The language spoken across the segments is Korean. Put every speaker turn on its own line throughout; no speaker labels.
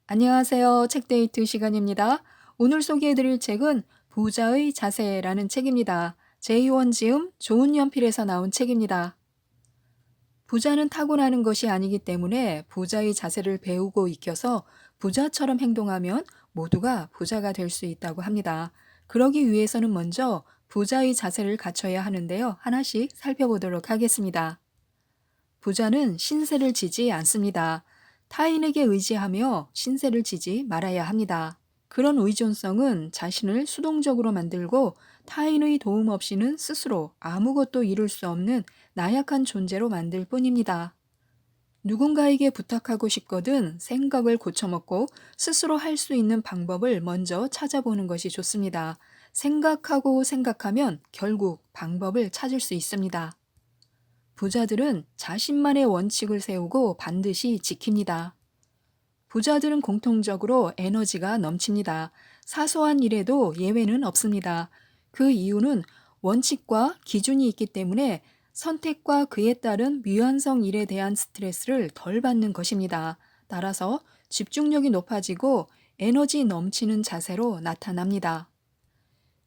안녕하세요. 책데이트 시간입니다. 오늘 소개해드릴 책은 부자의 자세라는 책입니다. 제이원지음 좋은 연필에서 나온 책입니다. 부자는 타고나는 것이 아니기 때문에 부자의 자세를 배우고 익혀서 부자처럼 행동하면 모두가 부자가 될 수 있다고 합니다. 그러기 위해서는 먼저 부자의 자세를 갖춰야 하는데요. 하나씩 살펴보도록 하겠습니다. 부자는 신세를 지지 않습니다. 타인에게 의지하며 신세를 지지 말아야 합니다. 그런 의존성은 자신을 수동적으로 만들고 타인의 도움 없이는 스스로 아무것도 이룰 수 없는 나약한 존재로 만들 뿐입니다. 누군가에게 부탁하고 싶거든 생각을 고쳐먹고 스스로 할 수 있는 방법을 먼저 찾아보는 것이 좋습니다. 생각하고 생각하면 결국 방법을 찾을 수 있습니다. 부자들은 자신만의 원칙을 세우고 반드시 지킵니다. 부자들은 공통적으로 에너지가 넘칩니다. 사소한 일에도 예외는 없습니다. 그 이유는 원칙과 기준이 있기 때문에 선택과 그에 따른 미완성 일에 대한 스트레스를 덜 받는 것입니다. 따라서 집중력이 높아지고 에너지 넘치는 자세로 나타납니다.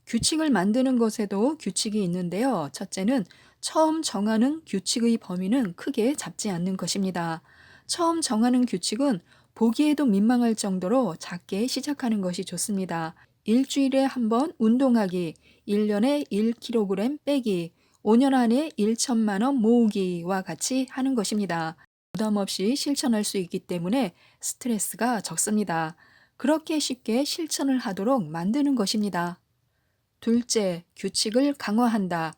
규칙을 만드는 것에도 규칙이 있는데요. 첫째는 처음 정하는 규칙의 범위는 크게 잡지 않는 것입니다. 처음 정하는 규칙은 보기에도 민망할 정도로 작게 시작하는 것이 좋습니다. 일주일에 한 번 운동하기, 1년에 1kg 빼기, 5년 안에 1천만 원 모으기와 같이 하는 것입니다. 부담 없이 실천할 수 있기 때문에 스트레스가 적습니다. 그렇게 쉽게 실천을 하도록 만드는 것입니다. 둘째, 규칙을 강화한다.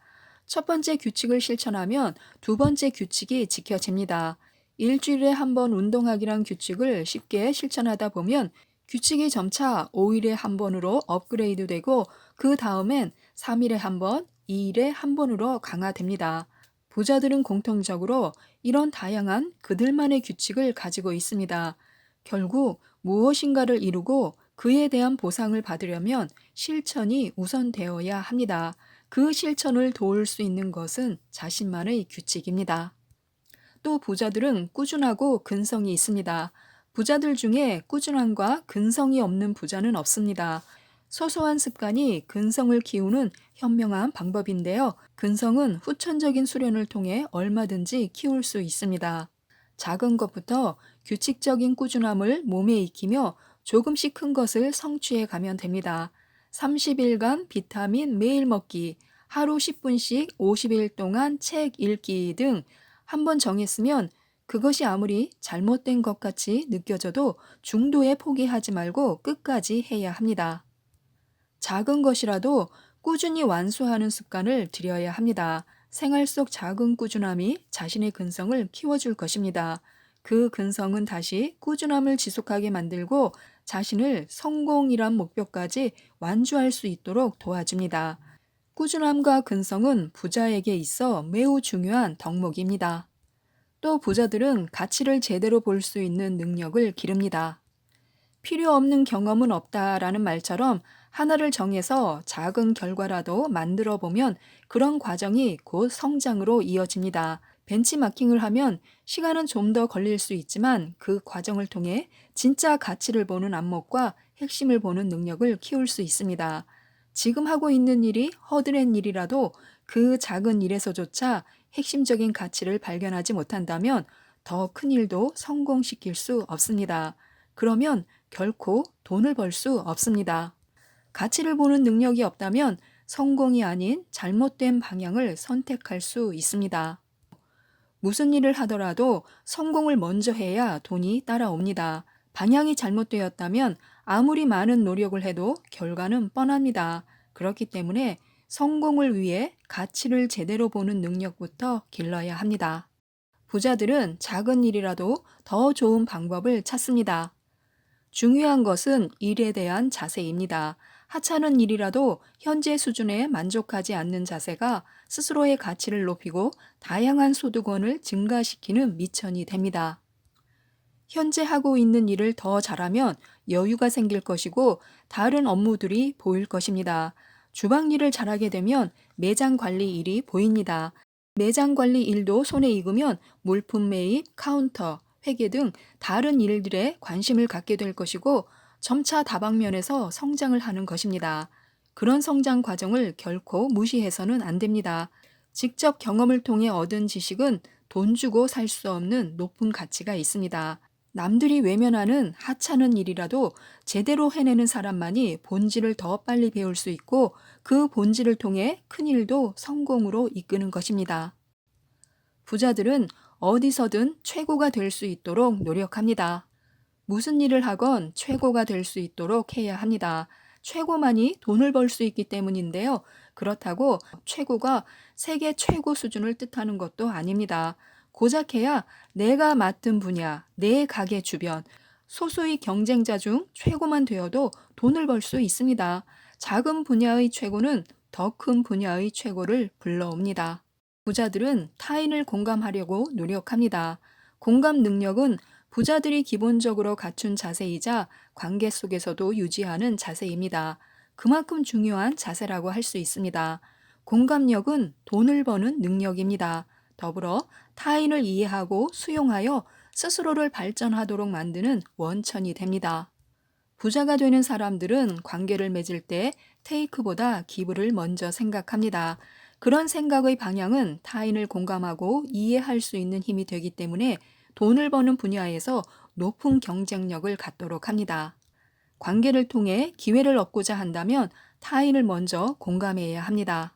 첫 번째 규칙을 실천하면 두 번째 규칙이 지켜집니다. 일주일에 한 번 운동하기란 규칙을 쉽게 실천하다 보면 규칙이 점차 5일에 한 번으로 업그레이드 되고 그 다음엔 3일에 한 번, 2일에 한 번으로 강화됩니다. 부자들은 공통적으로 이런 다양한 그들만의 규칙을 가지고 있습니다. 결국 무엇인가를 이루고 그에 대한 보상을 받으려면 실천이 우선되어야 합니다. 그 실천을 도울 수 있는 것은 자신만의 규칙입니다. 또 부자들은 꾸준하고 근성이 있습니다. 부자들 중에 꾸준함과 근성이 없는 부자는 없습니다. 소소한 습관이 근성을 키우는 현명한 방법인데요. 근성은 후천적인 수련을 통해 얼마든지 키울 수 있습니다. 작은 것부터 규칙적인 꾸준함을 몸에 익히며 조금씩 큰 것을 성취해 가면 됩니다. 30일간 비타민 매일 먹기, 하루 10분씩 50일 동안 책 읽기 등 한 번 정했으면 그것이 아무리 잘못된 것 같이 느껴져도 중도에 포기하지 말고 끝까지 해야 합니다. 작은 것이라도 꾸준히 완수하는 습관을 들여야 합니다. 생활 속 작은 꾸준함이 자신의 근성을 키워줄 것입니다. 그 근성은 다시 꾸준함을 지속하게 만들고 자신을 성공이란 목표까지 완주할 수 있도록 도와줍니다. 꾸준함과 근성은 부자에게 있어 매우 중요한 덕목입니다. 또 부자들은 가치를 제대로 볼 수 있는 능력을 기릅니다. 필요 없는 경험은 없다라는 말처럼 하나를 정해서 작은 결과라도 만들어 보면 그런 과정이 곧 성장으로 이어집니다. 벤치마킹을 하면 시간은 좀 더 걸릴 수 있지만 그 과정을 통해 진짜 가치를 보는 안목과 핵심을 보는 능력을 키울 수 있습니다. 지금 하고 있는 일이 허드렛 일이라도 그 작은 일에서조차 핵심적인 가치를 발견하지 못한다면 더 큰 일도 성공시킬 수 없습니다. 그러면 결코 돈을 벌 수 없습니다. 가치를 보는 능력이 없다면 성공이 아닌 잘못된 방향을 선택할 수 있습니다. 무슨 일을 하더라도 성공을 먼저 해야 돈이 따라옵니다. 방향이 잘못되었다면 아무리 많은 노력을 해도 결과는 뻔합니다. 그렇기 때문에 성공을 위해 가치를 제대로 보는 능력부터 길러야 합니다. 부자들은 작은 일이라도 더 좋은 방법을 찾습니다. 중요한 것은 일에 대한 자세입니다. 하찮은 일이라도 현재 수준에 만족하지 않는 자세가 스스로의 가치를 높이고 다양한 소득원을 증가시키는 미천이 됩니다. 현재 하고 있는 일을 더 잘하면 여유가 생길 것이고 다른 업무들이 보일 것입니다. 주방 일을 잘하게 되면 매장 관리 일이 보입니다. 매장 관리 일도 손에 익으면 물품 매입, 카운터, 회계 등 다른 일들에 관심을 갖게 될 것이고 점차 다방면에서 성장을 하는 것입니다. 그런 성장 과정을 결코 무시해서는 안 됩니다. 직접 경험을 통해 얻은 지식은 돈 주고 살 수 없는 높은 가치가 있습니다. 남들이 외면하는 하찮은 일이라도 제대로 해내는 사람만이 본질을 더 빨리 배울 수 있고 그 본질을 통해 큰 일도 성공으로 이끄는 것입니다. 부자들은 어디서든 최고가 될 수 있도록 노력합니다. 무슨 일을 하건 최고가 될 수 있도록 해야 합니다. 최고만이 돈을 벌 수 있기 때문인데요. 그렇다고 최고가 세계 최고 수준을 뜻하는 것도 아닙니다. 고작해야 내가 맡은 분야, 내 가게 주변, 소수의 경쟁자 중 최고만 되어도 돈을 벌 수 있습니다. 작은 분야의 최고는 더 큰 분야의 최고를 불러옵니다. 부자들은 타인을 공감하려고 노력합니다. 공감 능력은 부자들이 기본적으로 갖춘 자세이자 관계 속에서도 유지하는 자세입니다. 그만큼 중요한 자세라고 할 수 있습니다. 공감력은 돈을 버는 능력입니다. 더불어 타인을 이해하고 수용하여 스스로를 발전하도록 만드는 원천이 됩니다. 부자가 되는 사람들은 관계를 맺을 때 테이크보다 기브를 먼저 생각합니다. 그런 생각의 방향은 타인을 공감하고 이해할 수 있는 힘이 되기 때문에 돈을 버는 분야에서 높은 경쟁력을 갖도록 합니다. 관계를 통해 기회를 얻고자 한다면 타인을 먼저 공감해야 합니다.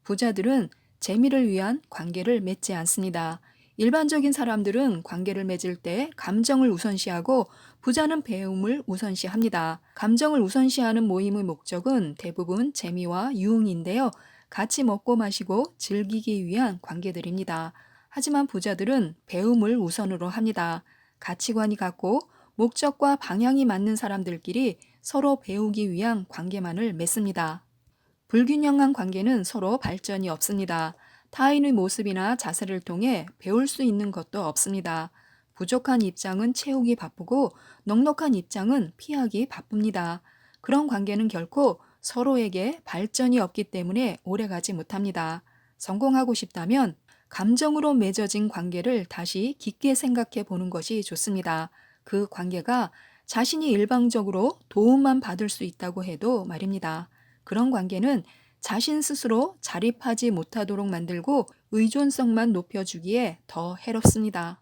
부자들은 재미를 위한 관계를 맺지 않습니다. 일반적인 사람들은 관계를 맺을 때 감정을 우선시하고 부자는 배움을 우선시합니다. 감정을 우선시하는 모임의 목적은 대부분 재미와 유흥인데요. 같이 먹고 마시고 즐기기 위한 관계들입니다. 하지만 부자들은 배움을 우선으로 합니다. 가치관이 같고 목적과 방향이 맞는 사람들끼리 서로 배우기 위한 관계만을 맺습니다. 불균형한 관계는 서로 발전이 없습니다. 타인의 모습이나 자세를 통해 배울 수 있는 것도 없습니다. 부족한 입장은 채우기 바쁘고 넉넉한 입장은 피하기 바쁩니다. 그런 관계는 결코 서로에게 발전이 없기 때문에 오래가지 못합니다. 성공하고 싶다면 감정으로 맺어진 관계를 다시 깊게 생각해 보는 것이 좋습니다. 그 관계가 자신이 일방적으로 도움만 받을 수 있다고 해도 말입니다. 그런 관계는 자신 스스로 자립하지 못하도록 만들고 의존성만 높여주기에 더 해롭습니다.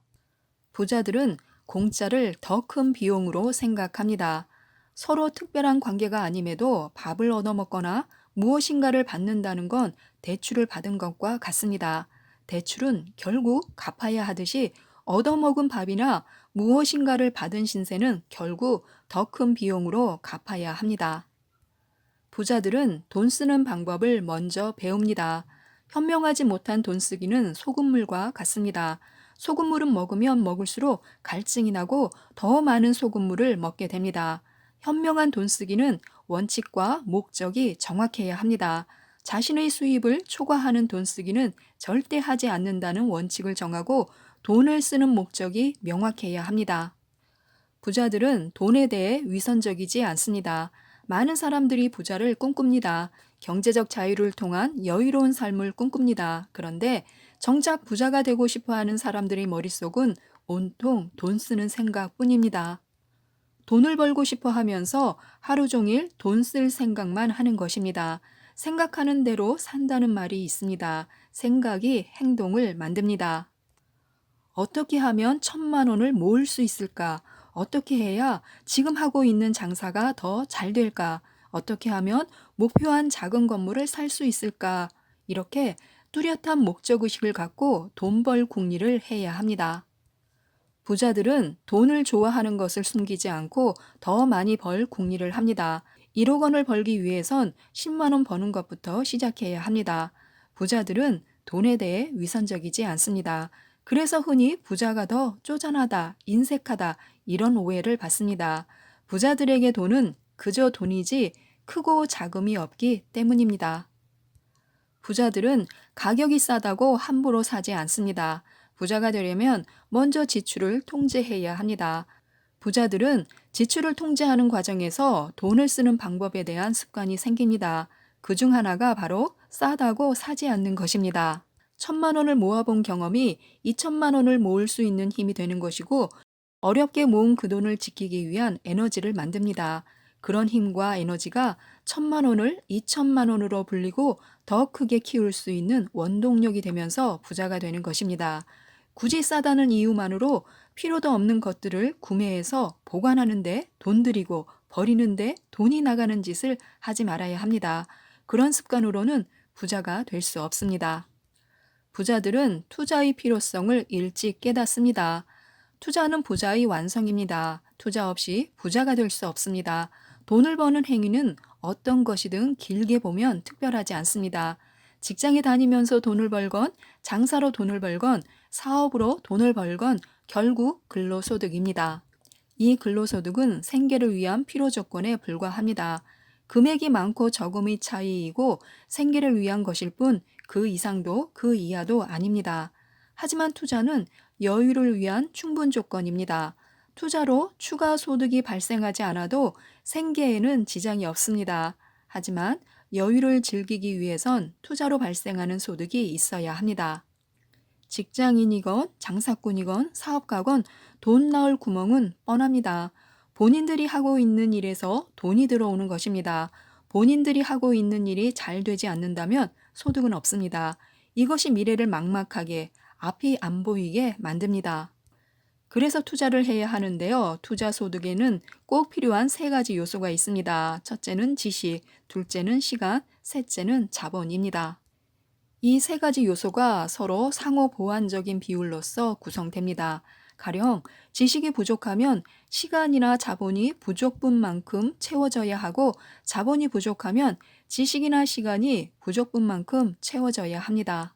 부자들은 공짜를 더 큰 비용으로 생각합니다. 서로 특별한 관계가 아님에도 밥을 얻어먹거나 무엇인가를 받는다는 건 대출을 받은 것과 같습니다. 대출은 결국 갚아야 하듯이 얻어먹은 밥이나 무엇인가를 받은 신세는 결국 더 큰 비용으로 갚아야 합니다. 부자들은 돈 쓰는 방법을 먼저 배웁니다. 현명하지 못한 돈 쓰기는 소금물과 같습니다. 소금물은 먹으면 먹을수록 갈증이 나고 더 많은 소금물을 먹게 됩니다. 현명한 돈 쓰기는 원칙과 목적이 정확해야 합니다. 자신의 수입을 초과하는 돈 쓰기는 절대 하지 않는다는 원칙을 정하고 돈을 쓰는 목적이 명확해야 합니다. 부자들은 돈에 대해 위선적이지 않습니다. 많은 사람들이 부자를 꿈꿉니다. 경제적 자유를 통한 여유로운 삶을 꿈꿉니다. 그런데 정작 부자가 되고 싶어 하는 사람들의 머릿속은 온통 돈 쓰는 생각뿐입니다. 돈을 벌고 싶어 하면서 하루 종일 돈 쓸 생각만 하는 것입니다. 생각하는 대로 산다는 말이 있습니다. 생각이 행동을 만듭니다. 어떻게 하면 1,000만 원을 모을 수 있을까? 어떻게 해야 지금 하고 있는 장사가 더 잘 될까? 어떻게 하면 목표한 작은 건물을 살 수 있을까? 이렇게 뚜렷한 목적의식을 갖고 돈 벌 궁리를 해야 합니다. 부자들은 돈을 좋아하는 것을 숨기지 않고 더 많이 벌 궁리를 합니다. 1억 원을 벌기 위해선 10만 원 버는 것부터 시작해야 합니다. 부자들은 돈에 대해 위선적이지 않습니다. 그래서 흔히 부자가 더 쪼잔하다, 인색하다 이런 오해를 받습니다. 부자들에게 돈은 그저 돈이지 크고 작음이 없기 때문입니다. 부자들은 가격이 싸다고 함부로 사지 않습니다. 부자가 되려면 먼저 지출을 통제해야 합니다. 부자들은 지출을 통제하는 과정에서 돈을 쓰는 방법에 대한 습관이 생깁니다. 그 중 하나가 바로 싸다고 사지 않는 것입니다. 1,000만 원을 모아본 경험이 2,000만 원을 모을 수 있는 힘이 되는 것이고 어렵게 모은 그 돈을 지키기 위한 에너지를 만듭니다. 그런 힘과 에너지가 1,000만 원을 2,000만 원으로 불리고 더 크게 키울 수 있는 원동력이 되면서 부자가 되는 것입니다. 굳이 싸다는 이유만으로 필요도 없는 것들을 구매해서 보관하는데 돈 들이고 버리는데 돈이 나가는 짓을 하지 말아야 합니다. 그런 습관으로는 부자가 될 수 없습니다. 부자들은 투자의 필요성을 일찍 깨닫습니다. 투자는 부자의 완성입니다. 투자 없이 부자가 될 수 없습니다. 돈을 버는 행위는 어떤 것이든 길게 보면 특별하지 않습니다. 직장에 다니면서 돈을 벌건, 장사로 돈을 벌건, 사업으로 돈을 벌건 결국 근로소득입니다. 이 근로소득은 생계를 위한 필요 조건에 불과합니다. 금액이 많고 적음의 차이이고 생계를 위한 것일 뿐 그 이상도 그 이하도 아닙니다. 하지만 투자는 여유를 위한 충분 조건입니다. 투자로 추가 소득이 발생하지 않아도 생계에는 지장이 없습니다. 하지만 여유를 즐기기 위해선 투자로 발생하는 소득이 있어야 합니다. 직장인이건 장사꾼이건 사업가건 돈 나올 구멍은 뻔합니다. 본인들이 하고 있는 일에서 돈이 들어오는 것입니다. 본인들이 하고 있는 일이 잘 되지 않는다면 소득은 없습니다. 이것이 미래를 막막하게, 앞이 안 보이게 만듭니다. 그래서 투자를 해야 하는데요. 투자 소득에는 꼭 필요한 세 가지 요소가 있습니다. 첫째는 지식, 둘째는 시간, 셋째는 자본입니다. 이 세 가지 요소가 서로 상호 보완적인 비율로서 구성됩니다. 가령 지식이 부족하면 시간이나 자본이 부족분 만큼 채워져야 하고 자본이 부족하면 지식이나 시간이 부족분 만큼 채워져야 합니다.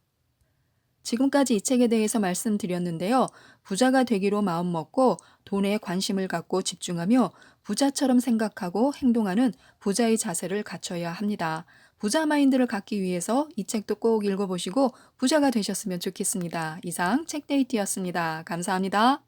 지금까지 이 책에 대해서 말씀드렸는데요. 부자가 되기로 마음먹고 돈에 관심을 갖고 집중하며 부자처럼 생각하고 행동하는 부자의 자세를 갖춰야 합니다. 부자 마인드를 갖기 위해서 이 책도 꼭 읽어보시고 부자가 되셨으면 좋겠습니다. 이상 책데이트였습니다. 감사합니다.